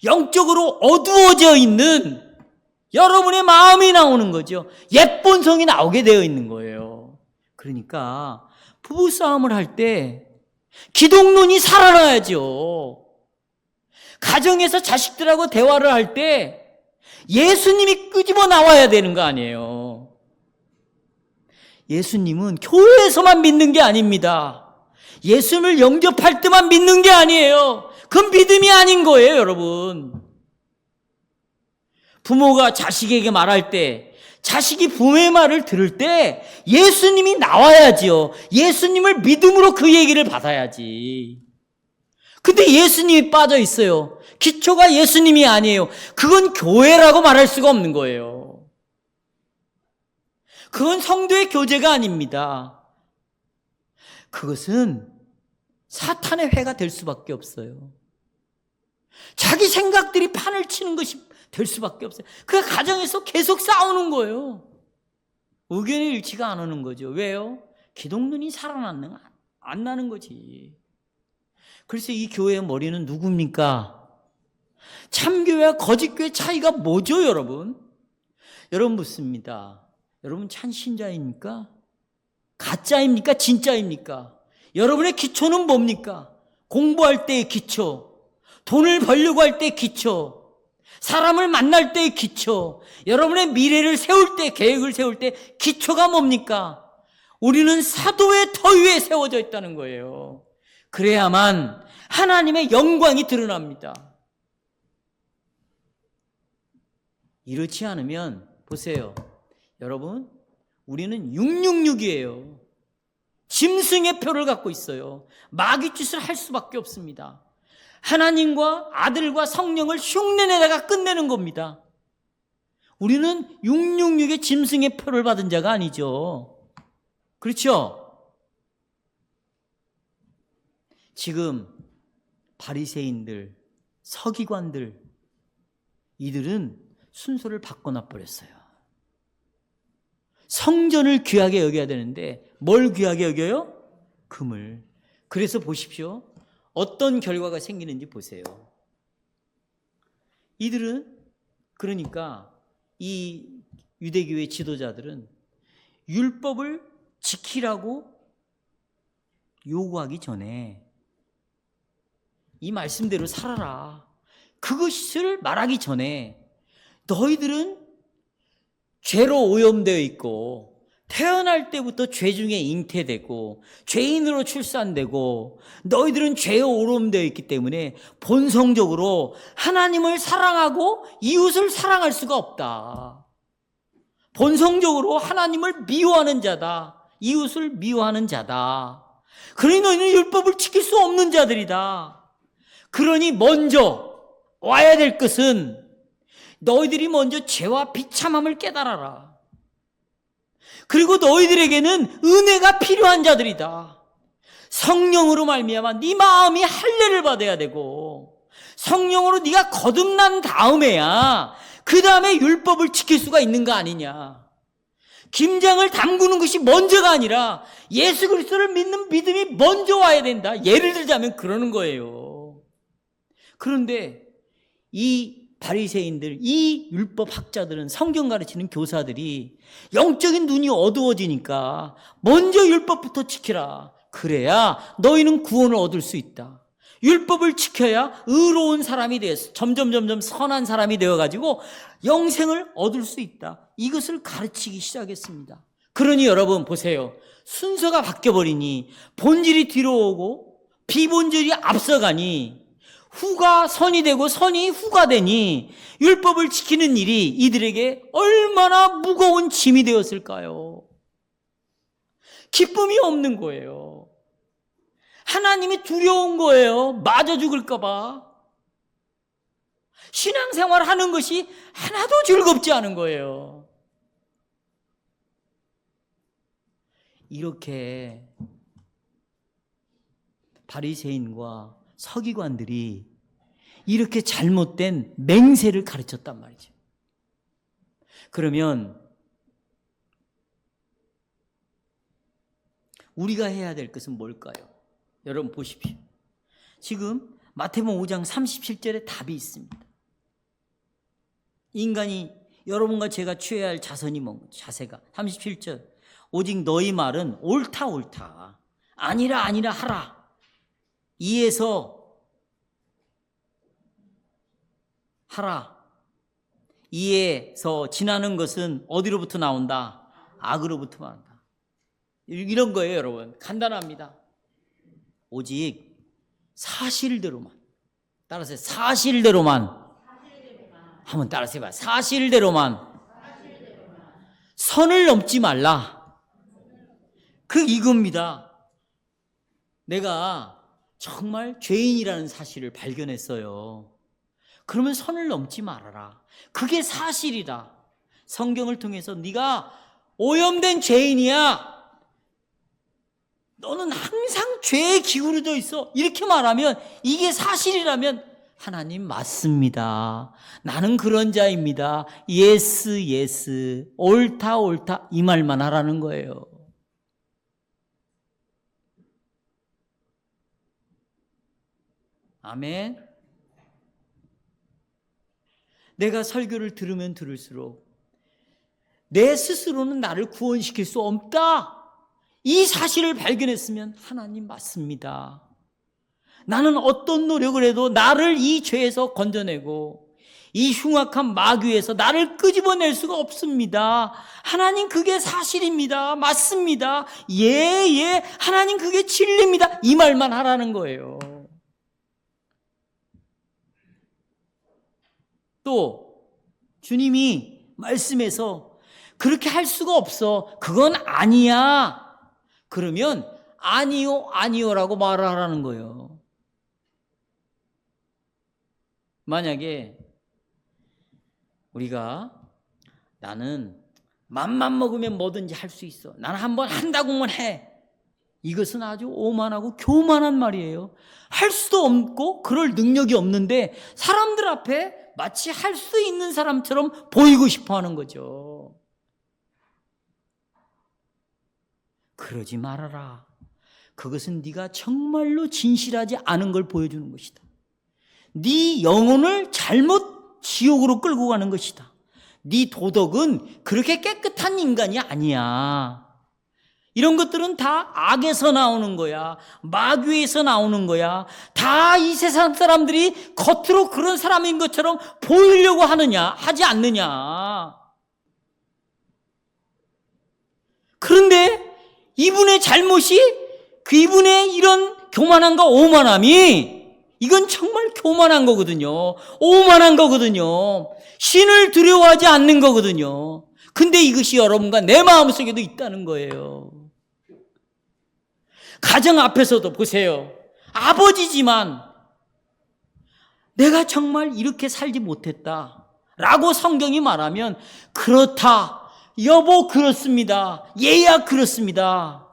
영적으로 어두워져 있는 여러분의 마음이 나오는 거죠. 옛본성이 나오게 되어 있는 거예요. 그러니까 부부싸움을 할 때 기독론이 살아나야죠. 가정에서 자식들하고 대화를 할 때 예수님이 끄집어 나와야 되는 거 아니에요. 예수님은 교회에서만 믿는 게 아닙니다. 예수님을 영접할 때만 믿는 게 아니에요. 그건 믿음이 아닌 거예요, 여러분. 부모가 자식에게 말할 때, 자식이 부모의 말을 들을 때 예수님이 나와야지요. 예수님을 믿음으로 그 얘기를 받아야지. 근데 예수님이 빠져 있어요. 기초가 예수님이 아니에요. 그건 교회라고 말할 수가 없는 거예요. 그건 성도의 교제가 아닙니다. 그것은 사탄의 회가 될 수밖에 없어요. 자기 생각들이 판을 치는 것이 될 수밖에 없어요. 그 가정에서 계속 싸우는 거예요. 의견이 일치가 안 하는 거죠. 왜요? 기독론이 안 나는 거지. 그래서 이 교회의 머리는 누굽니까? 참교회와 거짓교회 차이가 뭐죠, 여러분? 여러분 묻습니다. 여러분 참신자입니까? 가짜입니까? 진짜입니까? 여러분의 기초는 뭡니까? 공부할 때의 기초, 돈을 벌려고 할 때의 기초, 사람을 만날 때의 기초, 여러분의 미래를 세울 때, 계획을 세울 때 기초가 뭡니까? 우리는 사도의 터 위에 세워져 있다는 거예요. 그래야만 하나님의 영광이 드러납니다. 이렇지 않으면 보세요. 여러분, 우리는 666이에요. 짐승의 표를 갖고 있어요. 마귀짓을 할 수밖에 없습니다. 하나님과 아들과 성령을 흉내내다가 끝내는 겁니다. 우리는 666의 짐승의 표를 받은 자가 아니죠. 그렇죠? 지금 바리새인들, 서기관들, 이들은 순서를 바꿔놔 버렸어요. 성전을 귀하게 여겨야 되는데 뭘 귀하게 여겨요? 금을. 그래서 보십시오. 어떤 결과가 생기는지 보세요. 이들은 그러니까 이 유대교의 지도자들은 율법을 지키라고 요구하기 전에 이 말씀대로 살아라, 그것을 말하기 전에 너희들은 죄로 오염되어 있고 태어날 때부터 죄 중에 잉태되고 죄인으로 출산되고 너희들은 죄에 오염되어 있기 때문에 본성적으로 하나님을 사랑하고 이웃을 사랑할 수가 없다. 본성적으로 하나님을 미워하는 자다. 이웃을 미워하는 자다. 그러니 너희는 율법을 지킬 수 없는 자들이다. 그러니 먼저 와야 될 것은 너희들이 먼저 죄와 비참함을 깨달아라. 그리고 너희들에게는 은혜가 필요한 자들이다. 성령으로 말미암아 네 마음이 할례를 받아야 되고 성령으로 네가 거듭난 다음에야 그 다음에 율법을 지킬 수가 있는 거 아니냐. 김장을 담그는 것이 먼저가 아니라 예수 그리스도를 믿는 믿음이 먼저 와야 된다. 예를 들자면 그러는 거예요. 그런데 이 바리새인들, 이 율법 학자들은, 성경 가르치는 교사들이 영적인 눈이 어두워지니까 먼저 율법부터 지키라. 그래야 너희는 구원을 얻을 수 있다. 율법을 지켜야 의로운 사람이 되어서 점점 선한 사람이 되어가지고 영생을 얻을 수 있다. 이것을 가르치기 시작했습니다. 그러니 여러분 보세요. 순서가 바뀌어버리니 본질이 뒤로 오고 비본질이 앞서가니 후가 선이 되고 선이 후가 되니 율법을 지키는 일이 이들에게 얼마나 무거운 짐이 되었을까요? 기쁨이 없는 거예요. 하나님이 두려운 거예요. 맞아 죽을까 봐. 신앙생활 하는 것이 하나도 즐겁지 않은 거예요. 이렇게 바리새인과 서기관들이 이렇게 잘못된 맹세를 가르쳤단 말이죠. 그러면 우리가 해야 될 것은 뭘까요? 여러분 보십시오. 지금 마태복음 5장 37절에 답이 있습니다. 인간이 여러분과 제가 취해야 할 자세가 37절. 오직 너희 말은 옳다 아니라 하라. 이에서 하라. 이에서 지나는 것은 어디로부터 나온다? 악으로부터 나온다. 이런 거예요, 여러분. 간단합니다. 오직 사실대로만. 따라서 사실대로만. 한번 따라서 해봐. 사실대로만. 선을 넘지 말라. 이겁니다. 내가 정말 죄인이라는 사실을 발견했어요. 그러면 선을 넘지 말아라. 그게 사실이다. 성경을 통해서 네가 오염된 죄인이야. 너는 항상 죄에 기울어져 있어. 이렇게 말하면 이게 사실이라면 하나님 맞습니다. 나는 그런 자입니다. 예스 옳다 이 말만 하라는 거예요. 아멘. 내가 설교를 들으면 들을수록 내 스스로는 나를 구원시킬 수 없다. 이 사실을 발견했으면 하나님 맞습니다. 나는 어떤 노력을 해도 나를 이 죄에서 건져내고 이 흉악한 마귀에서 나를 끄집어낼 수가 없습니다. 하나님 그게 사실입니다. 맞습니다. 예, 하나님 그게 진리입니다. 이 말만 하라는 거예요. 또 주님이 말씀에서 그렇게 할 수가 없어. 그건 아니야. 그러면 아니요라고 말을 하라는 거예요. 만약에 우리가 나는 맘만 먹으면 뭐든지 할 수 있어. 나는 한번 한다고만 해. 이것은 아주 오만하고 교만한 말이에요. 할 수도 없고 그럴 능력이 없는데 사람들 앞에 마치 할 수 있는 사람처럼 보이고 싶어 하는 거죠. 그러지 말아라. 그것은 네가 정말로 진실하지 않은 걸 보여주는 것이다. 네 영혼을 잘못 지옥으로 끌고 가는 것이다. 네 도덕은 그렇게 깨끗한 인간이 아니야. 이런 것들은 다 악에서 나오는 거야. 마귀에서 나오는 거야. 다 이 세상 사람들이 겉으로 그런 사람인 것처럼 보이려고 하지 않느냐. 그런데 이분의 잘못이 이분의 이런 교만함과 오만함이 이건 정말 교만한 거거든요. 오만한 거거든요. 신을 두려워하지 않는 거거든요. 근데 이것이 여러분과 내 마음속에도 있다는 거예요. 가정 앞에서도 보세요. 아버지지만 내가 정말 이렇게 살지 못했다 라고 성경이 말하면 그렇다. 여보 그렇습니다. 얘야 그렇습니다.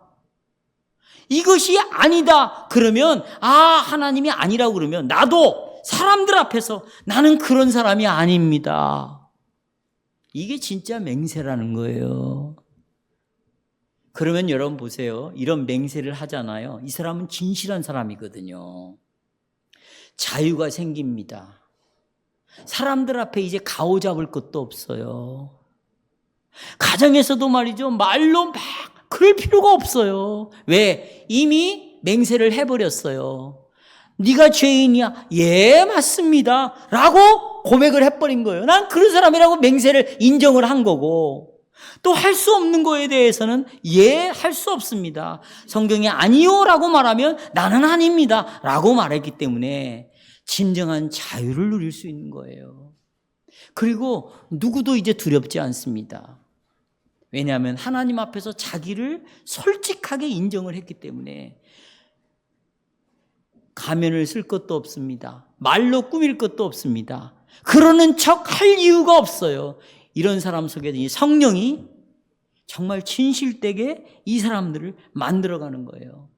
이것이 아니다 그러면 하나님이 아니라고 그러면 나도 사람들 앞에서 나는 그런 사람이 아닙니다. 이게 진짜 맹세라는 거예요. 그러면 여러분 보세요. 이런 맹세를 하잖아요. 이 사람은 진실한 사람이거든요. 자유가 생깁니다. 사람들 앞에 이제 가오잡을 것도 없어요. 가정에서도 말이죠. 말로 막 그럴 필요가 없어요. 왜? 이미 맹세를 해버렸어요. 네가 죄인이야. 예, 맞습니다. 라고 고백을 해버린 거예요. 난 그런 사람이라고 맹세를 인정을 한 거고 또 할 수 없는 거에 대해서는 예, 할 수 없습니다. 성경이 아니요 라고 말하면 나는 아닙니다 라고 말했기 때문에 진정한 자유를 누릴 수 있는 거예요. 그리고 누구도 이제 두렵지 않습니다. 왜냐하면 하나님 앞에서 자기를 솔직하게 인정을 했기 때문에 가면을 쓸 것도 없습니다. 말로 꾸밀 것도 없습니다. 그러는 척 할 이유가 없어요. 이런 사람 속에 성령이 정말 진실되게 이 사람들을 만들어가는 거예요.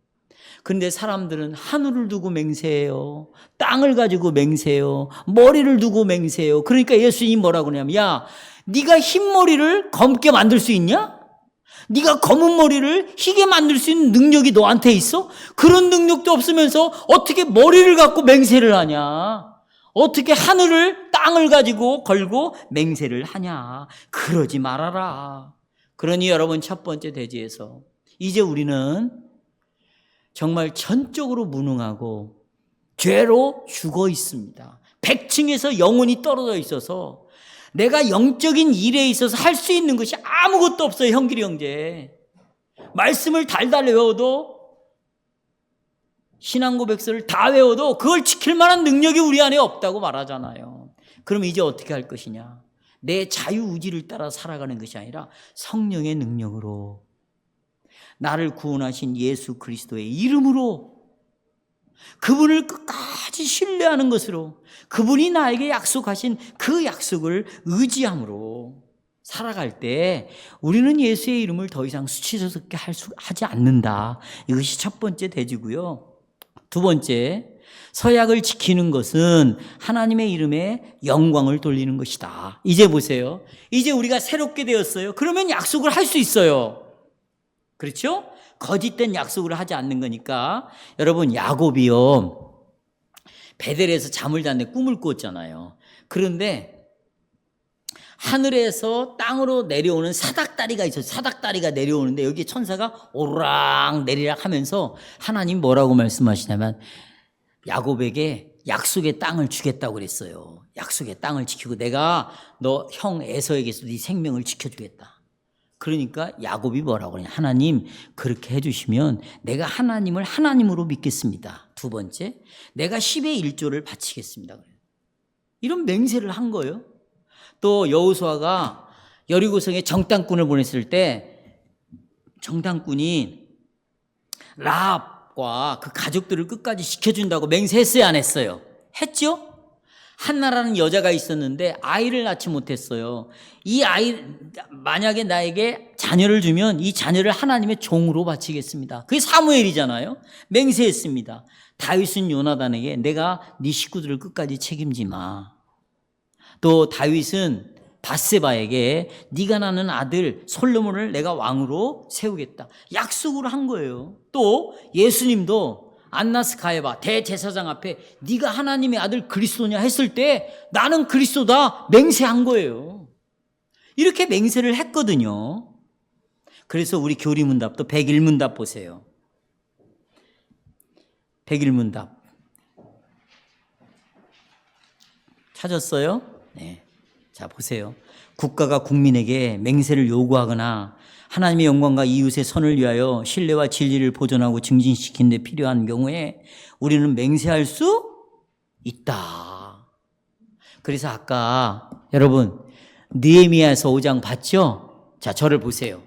그런데 사람들은 하늘을 두고 맹세해요. 땅을 가지고 맹세해요. 머리를 두고 맹세해요. 그러니까 예수님이 뭐라고 하냐면 야, 네가 흰 머리를 검게 만들 수 있냐? 네가 검은 머리를 희게 만들 수 있는 능력이 너한테 있어? 그런 능력도 없으면서 어떻게 머리를 갖고 맹세를 하냐? 어떻게 하늘을 땅을 가지고 걸고 맹세를 하냐? 그러지 말아라. 그러니 여러분 첫 번째 대지에서 이제 우리는 정말 전적으로 무능하고 죄로 죽어 있습니다. 백층에서 영혼이 떨어져 있어서 내가 영적인 일에 있어서 할 수 있는 것이 아무것도 없어요. 형길이 형제. 말씀을 달달 외워도 신앙 고백서를 다 외워도 그걸 지킬 만한 능력이 우리 안에 없다고 말하잖아요. 그럼 이제 어떻게 할 것이냐? 내 자유의지를 따라 살아가는 것이 아니라 성령의 능력으로 나를 구원하신 예수 그리스도의 이름으로 그분을 끝까지 신뢰하는 것으로 그분이 나에게 약속하신 그 약속을 의지함으로 살아갈 때 우리는 예수의 이름을 더 이상 수치스럽게 하지 않는다. 이것이 첫 번째 대지고요. 두 번째, 서약을 지키는 것은 하나님의 이름에 영광을 돌리는 것이다. 이제 보세요. 이제 우리가 새롭게 되었어요. 그러면 약속을 할 수 있어요. 그렇죠? 거짓된 약속을 하지 않는 거니까. 여러분, 야곱이요, 베델에서 잠을 잤는데 꿈을 꿨잖아요. 그런데 하늘에서 땅으로 내려오는 사닥다리가 있어요. 사닥다리가 내려오는데 여기 천사가 오르락 내리락 하면서 하나님 뭐라고 말씀하시냐면 야곱에게 약속의 땅을 주겠다고 그랬어요. 약속의 땅을 지키고 내가 너 형 에서에게서 네 생명을 지켜주겠다. 그러니까 야곱이 뭐라고 그러냐. 하나님 그렇게 해주시면 내가 하나님을 하나님으로 믿겠습니다. 두 번째, 내가 10의 1조를 바치겠습니다. 이런 맹세를 한 거예요. 또 여호수아가 여리고성에 정탐꾼을 보냈을 때 정탐꾼이 라합과 그 가족들을 끝까지 지켜준다고 맹세했어요, 안 했어요? 했죠? 한나라는 여자가 있었는데 아이를 낳지 못했어요. 이 아이, 만약에 나에게 자녀를 주면 이 자녀를 하나님의 종으로 바치겠습니다. 그게 사무엘이잖아요. 맹세했습니다. 다윗은 요나단에게 내가 네 식구들을 끝까지 책임지 마. 또 다윗은 밧세바에게 네가 낳는 아들 솔로몬을 내가 왕으로 세우겠다. 약속을 한 거예요. 또 예수님도 안나스 가야바 대제사장 앞에 네가 하나님의 아들 그리스도냐 했을 때 나는 그리스도다 맹세한 거예요. 이렇게 맹세를 했거든요. 그래서 우리 교리문답도 101문답 보세요. 101문답 찾았어요? 네. 자, 보세요. 국가가 국민에게 맹세를 요구하거나 하나님의 영광과 이웃의 선을 위하여 신뢰와 진리를 보존하고 증진시키는 데 필요한 경우에 우리는 맹세할 수 있다. 그래서 아까 여러분 느헤미야서 5장 봤죠? 자, 저를 보세요.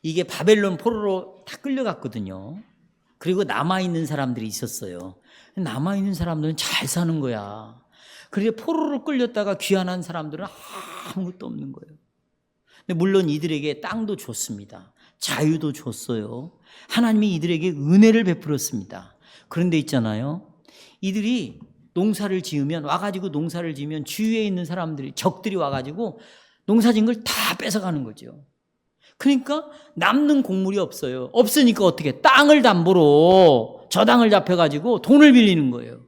이게 바벨론 포로로 다 끌려갔거든요. 그리고 남아있는 사람들이 있었어요. 남아있는 사람들은 잘 사는 거야. 그런데 포로로 끌렸다가 귀환한 사람들은 아무것도 없는 거예요. 근데 물론 이들에게 땅도 줬습니다. 자유도 줬어요. 하나님이 이들에게 은혜를 베풀었습니다. 그런데 있잖아요. 이들이 농사를 지으면 와가지고 농사를 지으면 주위에 있는 사람들이 적들이 와가지고 농사진 걸 다 뺏어가는 거죠. 그러니까 남는 곡물이 없어요. 없으니까 어떻게 땅을 담보로 저당을 잡혀가지고 돈을 빌리는 거예요.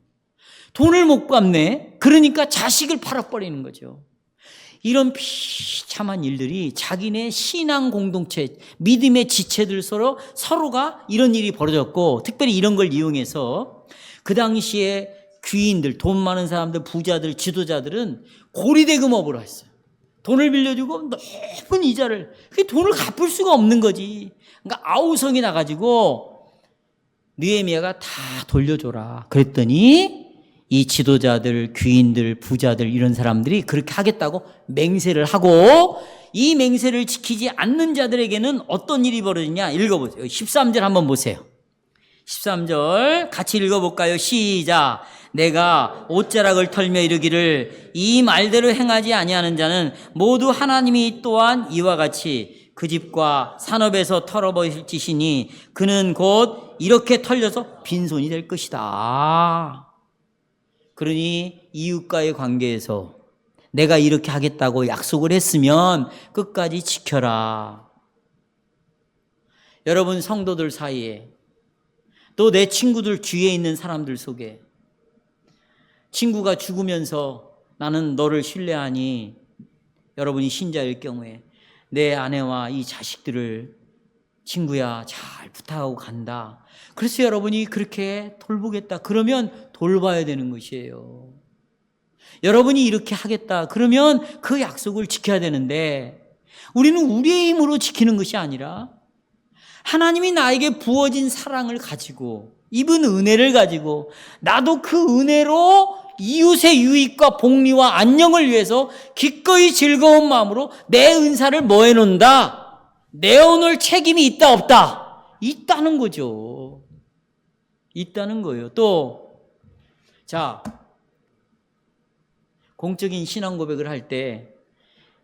돈을 못 갚네. 그러니까 자식을 팔아버리는 거죠. 이런 비참한 일들이 자기네 신앙 공동체, 믿음의 지체들 서로가 이런 일이 벌어졌고 특별히 이런 걸 이용해서 그 당시에 귀인들, 돈 많은 사람들, 부자들, 지도자들은 고리대금업을 했어요. 돈을 빌려주고 높은 이자를, 그 돈을 갚을 수가 없는 거지. 그러니까 아우성이 나가지고 느헤미야가 다 돌려줘라. 그랬더니 이 지도자들, 귀인들, 부자들 이런 사람들이 그렇게 하겠다고 맹세를 하고 이 맹세를 지키지 않는 자들에게는 어떤 일이 벌어지냐 읽어보세요. 13절 한번 보세요. 13절 같이 읽어볼까요? 시작. 내가 옷자락을 털며 이르기를 이 말대로 행하지 아니하는 자는 모두 하나님이 또한 이와 같이 그 집과 산업에서 털어버릴 짓이니 그는 곧 이렇게 털려서 빈손이 될 것이다. 그러니 이웃과의 관계에서 내가 이렇게 하겠다고 약속을 했으면 끝까지 지켜라. 여러분 성도들 사이에 또 내 친구들 주위에 있는 사람들 속에 친구가 죽으면서 나는 너를 신뢰하니 여러분이 신자일 경우에 내 아내와 이 자식들을 친구야 잘 부탁하고 간다. 그래서 여러분이 그렇게 돌보겠다. 그러면 돌봐야 되는 것이에요. 여러분이 이렇게 하겠다. 그러면 그 약속을 지켜야 되는데 우리는 우리의 힘으로 지키는 것이 아니라 하나님이 나에게 부어진 사랑을 가지고 입은 은혜를 가지고 나도 그 은혜로 이웃의 유익과 복리와 안녕을 위해서 기꺼이 즐거운 마음으로 내 은사를 뭐 해놓는다? 내어놓을 책임이 있다 없다? 있다는 거죠. 있다는 거예요. 또 자, 공적인 신앙 고백을 할 때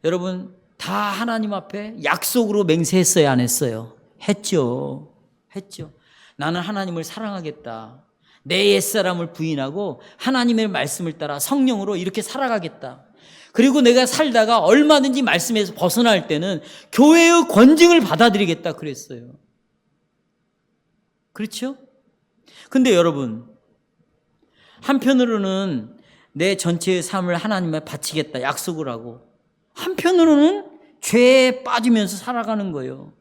여러분 다 하나님 앞에 약속으로 맹세했어요? 안 했어요? 했죠. 나는 하나님을 사랑하겠다. 내 옛사람을 부인하고 하나님의 말씀을 따라 성령으로 이렇게 살아가겠다. 그리고 내가 살다가 얼마든지 말씀에서 벗어날 때는 교회의 권징을 받아들이겠다 그랬어요. 그렇죠? 근데 여러분 한편으로는 내 전체의 삶을 하나님에 바치겠다 약속을 하고 한편으로는 죄에 빠지면서 살아가는 거예요.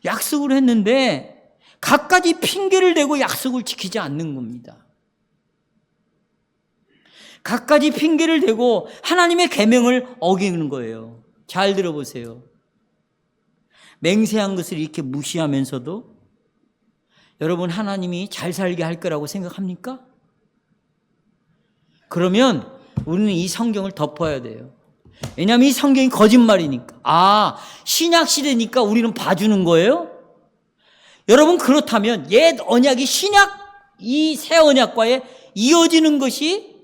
약속을 했는데 갖가지 핑계를 대고 약속을 지키지 않는 겁니다. 갖가지 핑계를 대고 하나님의 계명을 어기는 거예요. 잘 들어보세요. 맹세한 것을 이렇게 무시하면서도 여러분 하나님이 잘 살게 할 거라고 생각합니까? 그러면 우리는 이 성경을 덮어야 돼요. 왜냐하면 이 성경이 거짓말이니까. 신약 시대니까 우리는 봐주는 거예요? 여러분 그렇다면 옛 언약이 신약 이 새 언약과에 이어지는 것이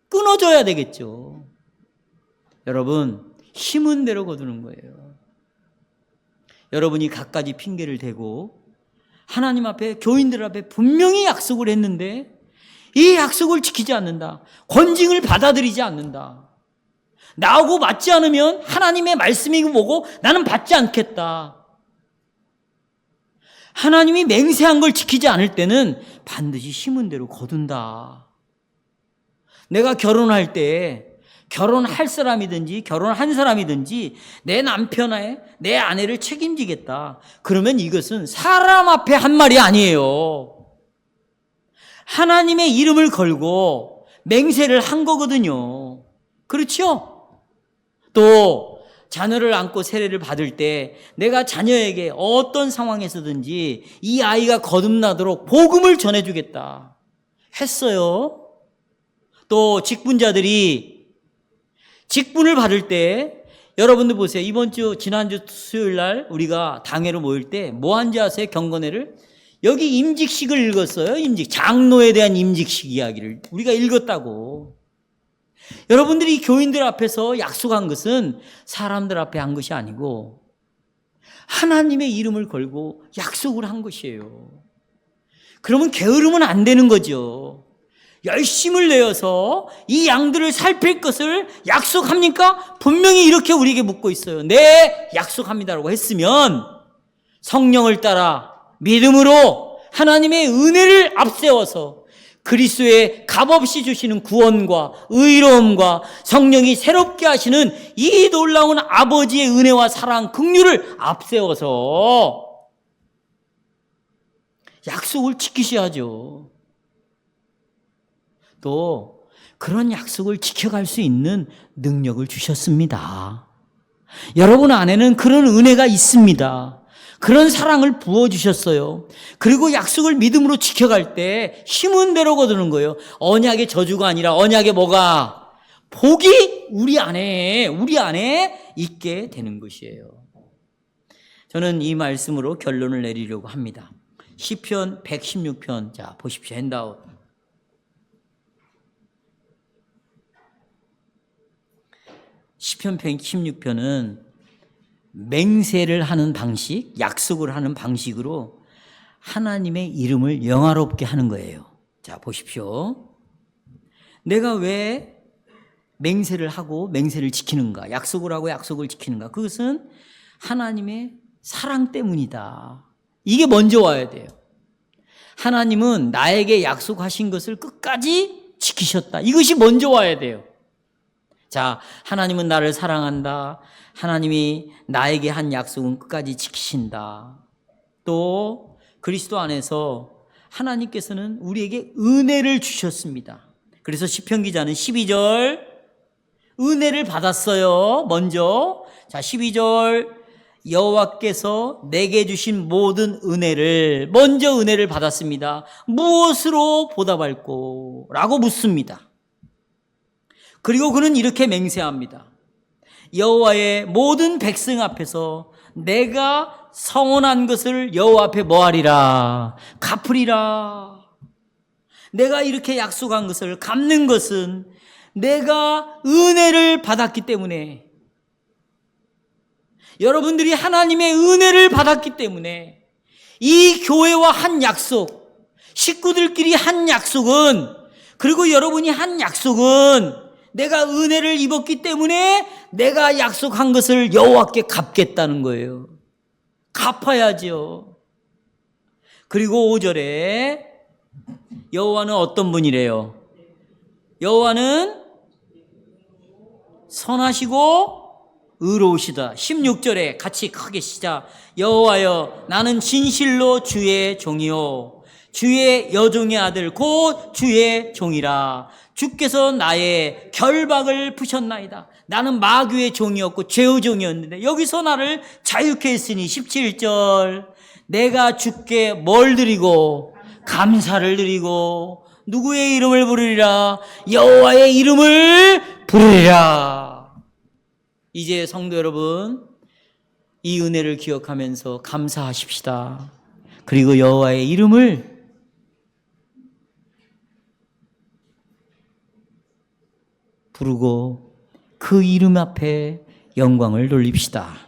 끊어줘야 되겠죠. 여러분, 힘은 대로 거두는 거예요. 여러분이 갖가지 핑계를 대고 하나님 앞에, 교인들 앞에 분명히 약속을 했는데 이 약속을 지키지 않는다. 권징을 받아들이지 않는다. 나하고 맞지 않으면 하나님의 말씀이고 뭐고 나는 받지 않겠다. 하나님이 맹세한 걸 지키지 않을 때는 반드시 심은 대로 거둔다. 내가 결혼할 때 결혼할 사람이든지 결혼한 사람이든지 내 남편에 내 아내를 책임지겠다. 그러면 이것은 사람 앞에 한 말이 아니에요. 하나님의 이름을 걸고 맹세를 한 거거든요. 그렇죠? 또 자녀를 안고 세례를 받을 때 내가 자녀에게 어떤 상황에서든지 이 아이가 거듭나도록 복음을 전해주겠다 했어요. 또 직분자들이 직분을 받을 때 여러분들 보세요. 지난주 수요일 날 우리가 당회로 모일 때 뭐 한지 아세요? 경건회를? 여기 임직식을 읽었어요. 장로에 대한 임직식 이야기를 우리가 읽었다고. 여러분들이 교인들 앞에서 약속한 것은 사람들 앞에 한 것이 아니고 하나님의 이름을 걸고 약속을 한 것이에요. 그러면 게으르면 안 되는 거죠. 열심을 내어서 이 양들을 살필 것을 약속합니까? 분명히 이렇게 우리에게 묻고 있어요. 네, 약속합니다라고 했으면 성령을 따라 믿음으로 하나님의 은혜를 앞세워서 그리스도의 값없이 주시는 구원과 의로움과 성령이 새롭게 하시는 이 놀라운 아버지의 은혜와 사랑, 긍휼을 앞세워서 약속을 지키셔야죠. 또 그런 약속을 지켜갈 수 있는 능력을 주셨습니다. 여러분 안에는 그런 은혜가 있습니다. 그런 사랑을 부어주셨어요. 그리고 약속을 믿음으로 지켜갈 때 힘은 대로 거두는 거예요. 언약의 저주가 아니라 언약의 뭐가? 복이 우리 안에 있게 되는 것이에요. 저는 이 말씀으로 결론을 내리려고 합니다. 시편 116편, 자 보십시오. 핸드아웃. 시편 116편은 맹세를 하는 방식, 약속을 하는 방식으로 하나님의 이름을 영화롭게 하는 거예요. 자, 보십시오. 내가 왜 맹세를 하고 맹세를 지키는가? 약속을 하고 약속을 지키는가? 그것은 하나님의 사랑 때문이다. 이게 먼저 와야 돼요. 하나님은 나에게 약속하신 것을 끝까지 지키셨다. 이것이 먼저 와야 돼요. 자, 하나님은 나를 사랑한다. 하나님이 나에게 한 약속은 끝까지 지키신다. 또 그리스도 안에서 하나님께서는 우리에게 은혜를 주셨습니다. 그래서 시편 기자는 12절 은혜를 받았어요. 먼저 자 12절 여호와께서 내게 주신 모든 은혜를 먼저 은혜를 받았습니다. 무엇으로 보답할꼬? 라고 묻습니다. 그리고 그는 이렇게 맹세합니다. 여호와의 모든 백성 앞에서 내가 성언한 것을 여호와 앞에 뭐하리라? 갚으리라. 내가 이렇게 약속한 것을 갚는 것은 내가 은혜를 받았기 때문에, 여러분들이 하나님의 은혜를 받았기 때문에 이 교회와 한 약속, 식구들끼리 한 약속은, 그리고 여러분이 한 약속은 내가 은혜를 입었기 때문에 내가 약속한 것을 여호와께 갚겠다는 거예요. 갚아야죠. 그리고 5절에 여호와는 어떤 분이래요? 여호와는 선하시고 의로우시다. 16절에 같이 크게 시작. 여호와여 나는 진실로 주의 종이요 주의 여종의 아들 곧 주의 종이라. 주께서 나의 결박을 푸셨나이다. 나는 마귀의 종이었고 죄의 종이었는데 여기서 나를 자유케 했으니 17절 내가 주께 뭘 드리고 감사를 드리고 누구의 이름을 부르리라? 여호와의 이름을 부르리라. 이제 성도 여러분, 이 은혜를 기억하면서 감사하십시다. 그리고 여호와의 이름을 부르고 그 이름 앞에 영광을 돌립시다.